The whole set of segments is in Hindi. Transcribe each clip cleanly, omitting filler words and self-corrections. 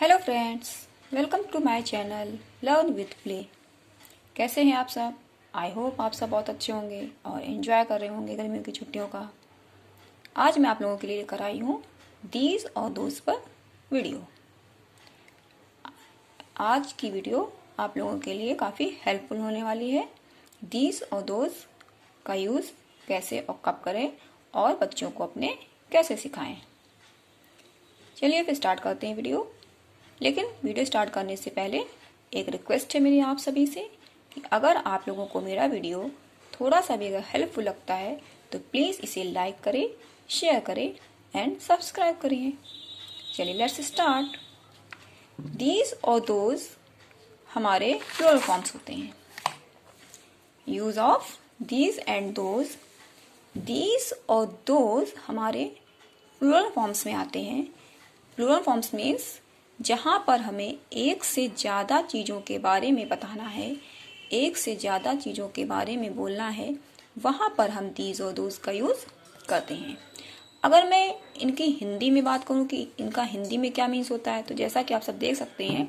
Hello friends, welcome to my channel learn with play. कैसे हैं आप सब? आई होप आप सब बहुत अच्छे होंगे और एंजॉय कर रहे होंगे गर्मियों की छुट्टियों का। आज मैं आप लोगों के लिए लेकर आई हूँ दीज और दोज पर वीडियो। आज की वीडियो आप लोगों के लिए काफ़ी हेल्पफुल होने वाली है। दीज और दोज का यूज़ कैसे और कब करें और बच्चों को अपने कैसे सिखाएं। चलिए फिर स्टार्ट करते हैं वीडियो। लेकिन वीडियो स्टार्ट करने से पहले एक रिक्वेस्ट है मेरी आप सभी से कि अगर आप लोगों को मेरा वीडियो थोड़ा सा भी अगर हेल्पफुल लगता है तो प्लीज़ इसे लाइक करें, शेयर करें एंड सब्सक्राइब करिए। चलिए लेट्स स्टार्ट। दीज और दोज हमारे प्लूरल फॉर्म्स होते हैं। Use of these and those. These और दोज हमारे प्लूरल फॉर्म्स में आते हैं। प्लूरल फॉर्म्स मीन्स जहां पर हमें एक से ज़्यादा चीज़ों के बारे में बताना है, एक से ज़्यादा चीज़ों के बारे में बोलना है, वहां पर हम दीज और दोज का यूज़ करते हैं। अगर मैं इनकी हिंदी में बात करूं कि इनका हिंदी में क्या मीन्स होता है, तो जैसा कि आप सब देख सकते हैं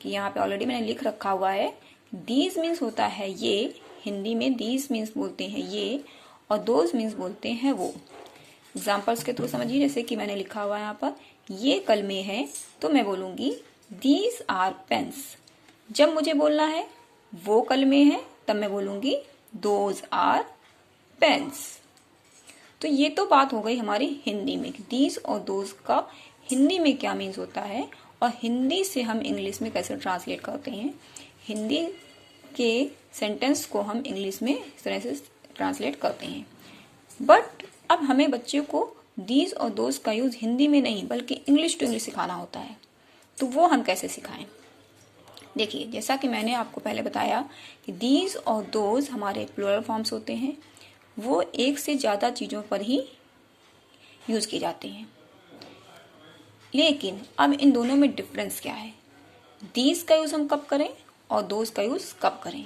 कि यहाँ पे ऑलरेडी मैंने लिख रखा हुआ है। दीज मीन्स होता है ये, हिंदी में दीज मीन्स बोलते हैं ये, और दोज मीन्स बोलते हैं वो। एग्जाम्पल्स के थ्रू समझिए, जैसे कि मैंने लिखा हुआ है यहाँ पर ये कलमे हैं, तो मैं बोलूंगी दीज आर पेन्स। जब मुझे बोलना है वो कलमे हैं, तब मैं बोलूंगी दोज आर पेन्स। तो ये तो बात हो गई हमारी हिंदी में, दीज और दोज का हिंदी में क्या मीन्स होता है और हिंदी से हम इंग्लिश में कैसे ट्रांसलेट करते हैं। हिंदी के सेंटेंस को हम इंग्लिश में इस तरह से ट्रांसलेट करते हैं। बट अब हमें बच्चे को दीज और दोज का यूज हिंदी में नहीं बल्कि इंग्लिश टू इंग्लिश सिखाना होता है, तो वो हम कैसे सिखाएं। देखिए, जैसा कि मैंने आपको पहले बताया कि दीज और दोज हमारे प्लूरल फॉर्म्स होते हैं, वो एक से ज्यादा चीजों पर ही यूज किए जाते हैं। लेकिन अब इन दोनों में डिफरेंस क्या है, दीज का यूज हम कब करें और दोज का यूज कब करें।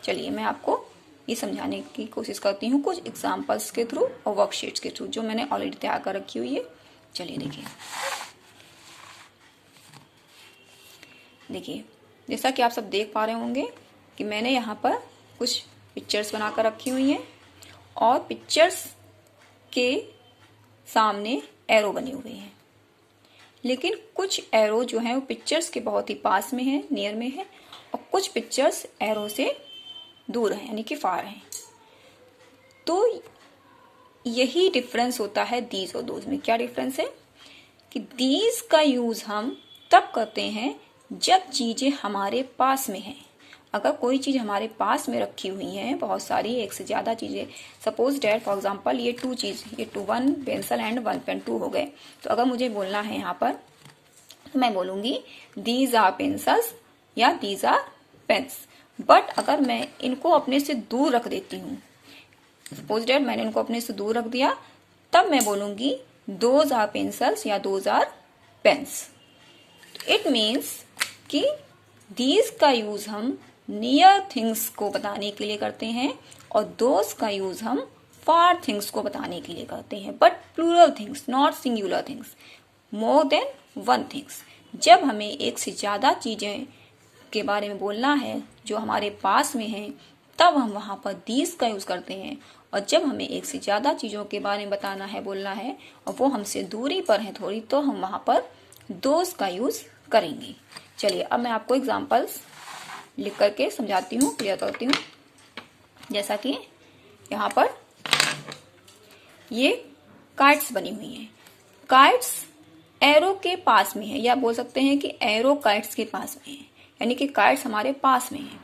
चलिए मैं आपको ये समझाने की कोशिश करती हूँ कुछ एग्जाम्पल्स के थ्रू और वर्कशीट्स के थ्रू जो मैंने ऑलरेडी तैयार कर रखी हुई है। चलिए देखिए, जैसा कि आप सब देख पा रहे होंगे कि मैंने यहाँ पर कुछ पिक्चर्स बनाकर रखी हुई हैं और पिक्चर्स के सामने एरो बने हुए हैं। लेकिन कुछ एरो जो है वो पिक्चर्स के बहुत ही पास में है, नियर में है, और कुछ पिक्चर्स एरो से दूर है, यानी कि फार है। तो यही डिफरेंस होता है दीज और दोज में। क्या डिफरेंस है कि दीज का यूज हम तब करते हैं जब चीजें हमारे पास में हैं। अगर कोई चीज हमारे पास में रखी हुई है, बहुत सारी एक से ज्यादा चीजें, सपोज डेट फॉर एग्जांपल ये टू चीज, ये two one pencil and one pen, two हो गए। तो अगर मुझे बोलना है यहाँ पर, तो मैं बोलूंगी दीज आर पेंसिल्स या दीज आर पेन्स। बट अगर मैं इनको अपने से दूर रख देती हूँ, सपोज डेट मैंने इनको अपने से दूर रख दिया, तब मैं बोलूंगी दोज आर पेंसिल्स या those are pens. It means कि दीज का यूज हम नियर थिंग्स को बताने के लिए करते हैं और दोज का यूज हम फार थिंग्स को बताने के लिए करते हैं, but plural things, not singular things, more than one things. जब हमें एक से ज्यादा चीजें के बारे में बोलना है जो हमारे पास में है, तब हम वहां पर दीज का यूज करते हैं, और जब हमें एक से ज्यादा चीजों के बारे में बताना है, बोलना है, और वो हमसे दूरी पर है थोड़ी, तो हम वहां पर दोज का यूज करेंगे। चलिए अब मैं आपको एग्जांपल्स लिख करके समझाती हूँ, क्लियर करती हूँ। जैसा कि यहाँ पर ये काइट्स बनी हुई हैं। काइट्स एरो के पास में है, या बोल सकते हैं कि एरो काइट्स के पास में है, यानी कि काइट्स हमारे पास में है।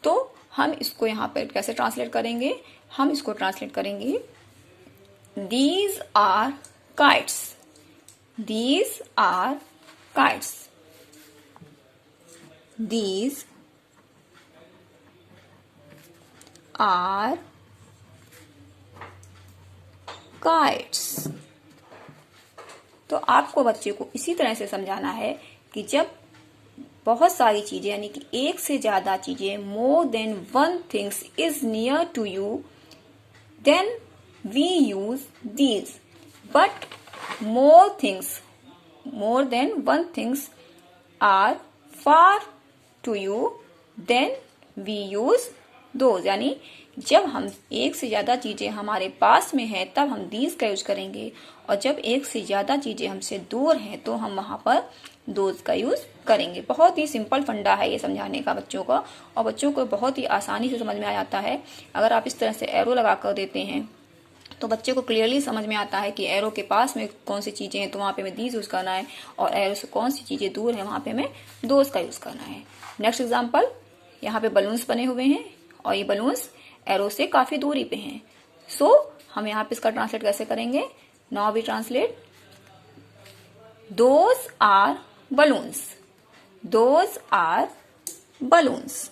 तो हम इसको यहाँ पर कैसे ट्रांसलेट करेंगे, हम इसको ट्रांसलेट करेंगे these are kites, these are kites, these are kites. तो आपको बच्चे को इसी तरह से समझाना है कि जब बहुत सारी चीजें, यानी कि एक से ज्यादा चीजें, more than one things is near to you, then we use these. But more things, more than one things are far to you then we use those. यानी जब हम एक से ज्यादा चीजें हमारे पास में है तब हम दीज का यूज करेंगे, और जब एक से ज्यादा चीजें हमसे दूर हैं तो हम वहां पर दोज का यूज करेंगे। बहुत ही सिंपल फंडा है ये समझाने का बच्चों का, और बच्चों को बहुत ही आसानी से समझ में आ जाता है। अगर आप इस तरह से एरो लगा कर देते हैं तो बच्चे को क्लियरली समझ में आता है कि एरो के पास में कौन सी चीजें हैं तो वहां पे हमें दीज यूज करना है, और एरो से कौन सी चीजें दूर है वहां पे हमें दोज का यूज करना है। नेक्स्ट एग्जाम्पल, यहाँ पे बलून्स बने हुए हैं और ये बलून्स एरो से काफी दूरी पे हैं। सो हम यहाँ पे इसका ट्रांसलेट कैसे करेंगे? Now we translate those are balloons, those are balloons,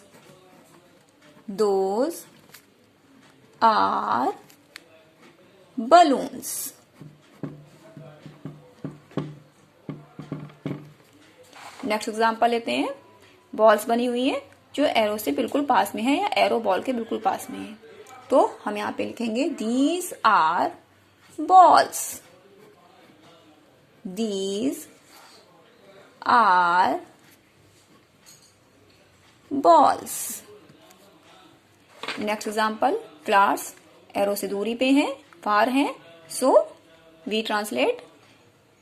those are balloons. Next example लेते हैं, बॉल्स बनी हुई है जो एरो से बिल्कुल पास में है या एरो बॉल के बिल्कुल पास में है, तो हम यहाँ पे लिखेंगे these are balls, these are balls. Next example, flowers arrow से दूरी पे हैं, फार हैं, so we translate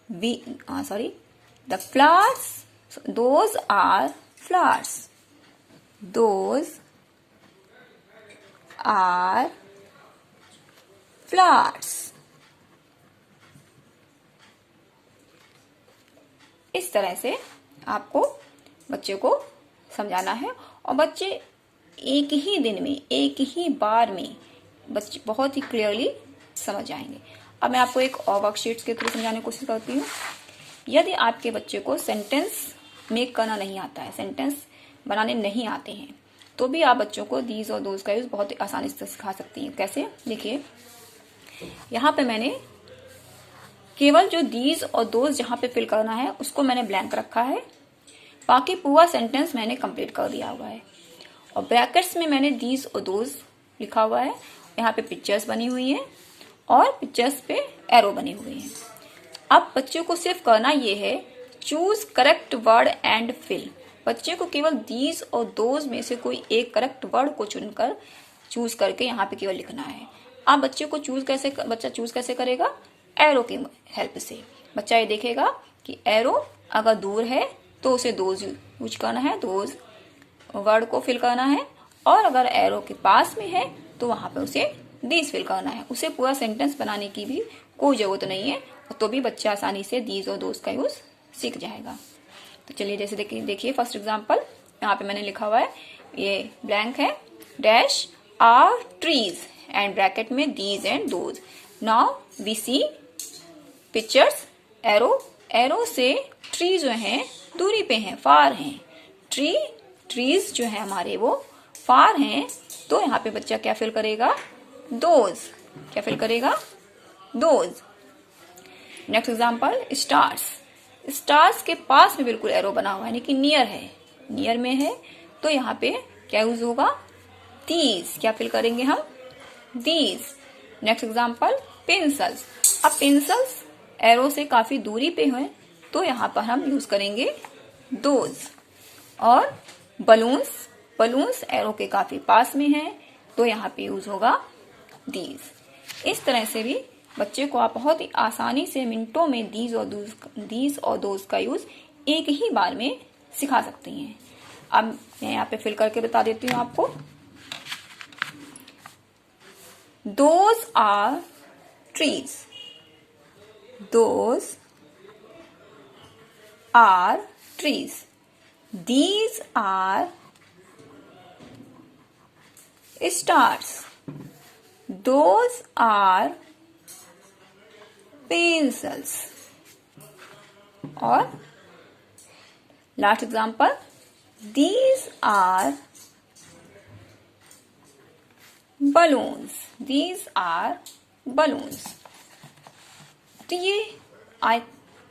the flowers, those are flowers, those are flowers. इस तरह से आपको बच्चे को समझाना है, और बच्चे एक ही दिन में, एक ही बार में बच्चे बहुत ही क्लियरली समझ जाएंगे। अब मैं आपको एक और वर्कशीट्स के थ्रू समझाने की कोशिश करती हूँ। यदि आपके बच्चे को सेंटेंस मेक करना नहीं आता है, सेंटेंस बनाने नहीं आते हैं, तो भी आप बच्चों को दीज और दोज का यूज बहुत ही आसानी से सिखा सकती हैं। कैसे? देखिए, यहाँ पे मैंने केवल जो दीज और दोज जहां पे फिल करना है उसको मैंने ब्लैंक रखा है, बाकी पूरा सेंटेंस मैंने कंप्लीट कर दिया हुआ है, और ब्रैकेट्स में मैंने दीज और दोज लिखा हुआ है। यहाँ पे पिक्चर्स बनी हुई हैं और पिक्चर्स पे एरो बने हुए हैं। अब बच्चों को सिर्फ करना ये है, choose correct word and fill. बच्चे को केवल दीज और दोज में से कोई एक करेक्ट वर्ड को चुनकर चूज करके यहाँ पे केवल लिखना है। अब बच्चे को बच्चा चूज कैसे करेगा? एरो की हेल्प से। बच्चा ये देखेगा कि एरो अगर दूर है तो उसे दोज यूज करना है, दोज वर्ड को फिल करना है, और अगर एरो के पास में है तो वहां पे उसे दीज फिल करना है। उसे पूरा सेंटेंस बनाने की भी कोई जरूरत नहीं है, तो भी बच्चा आसानी से दीज और दोज का यूज सीख जाएगा। तो चलिए, जैसे देखिए फर्स्ट एग्जांपल यहाँ पे मैंने लिखा हुआ है, ये ब्लैंक है, dash are trees and bracket में these and those. Now we see pictures, arrow से ट्री जो है दूरी पे हैं, फार हैं। ट्रीज जो है हमारे वो फार हैं, तो यहाँ पे बच्चा क्या फिल करेगा? दोज। क्या फिल करेगा? दोज। नेक्स्ट एग्जांपल, स्टार्स के पास में बिल्कुल एरो बना हुआ है, यानी कि नियर है, नियर में है, तो यहाँ पे क्या यूज होगा? दीज। क्या फिल करेंगे हम? दीज। Next example, pencils. अब पेंसिल्स एरो से काफी दूरी पे है, तो यहाँ पर हम यूज करेंगे दोज। और बलून्स एरो के काफी पास में है, तो यहाँ पे यूज होगा दीज। इस तरह से भी बच्चे को आप बहुत ही आसानी से मिनटों में दीज और दोज का यूज एक ही बार में सिखा सकती हैं। अब मैं यहाँ पे फिल करके बता देती हूँ आपको। Those are trees, those are trees, these are stars, those are pencils। और last example, these are balloons, these are balloons। तो ये आई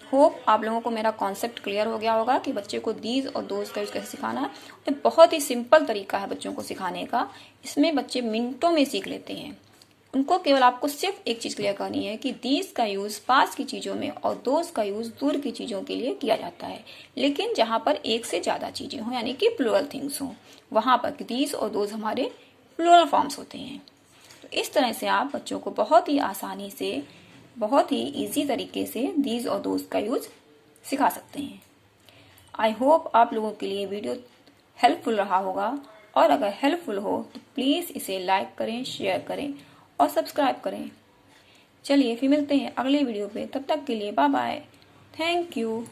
होप आप लोगों को मेरा कॉन्सेप्ट क्लियर हो गया होगा कि बच्चे को दीज और दोज का यूज कैसे सिखाना है। ये बहुत ही सिंपल तरीका है बच्चों को सिखाने का, इसमें बच्चे मिनटों में सीख लेते हैं। उनको केवल आपको सिर्फ एक चीज क्लियर करनी है कि दीज का यूज पास की चीजों में और दोज का यूज दूर की चीजों के लिए किया जाता है, लेकिन जहां पर एक से ज्यादा चीजें हो यानी कि प्लूरल थिंग्स हो वहां पर दीज और दोज हमारे प्लूरल फॉर्म्स होते हैं। तो इस तरह से आप बच्चों को बहुत ही आसानी से, बहुत ही इजी तरीके से दीज और दोज का यूज सिखा सकते हैं। आई होप आप लोगों के लिए वीडियो हेल्पफुल रहा होगा, और अगर हेल्पफुल हो तो प्लीज इसे लाइक करें, शेयर करें और सब्सक्राइब करें। चलिए फिर मिलते हैं अगले वीडियो पे, तब तक के लिए बाय बाय, थैंक यू।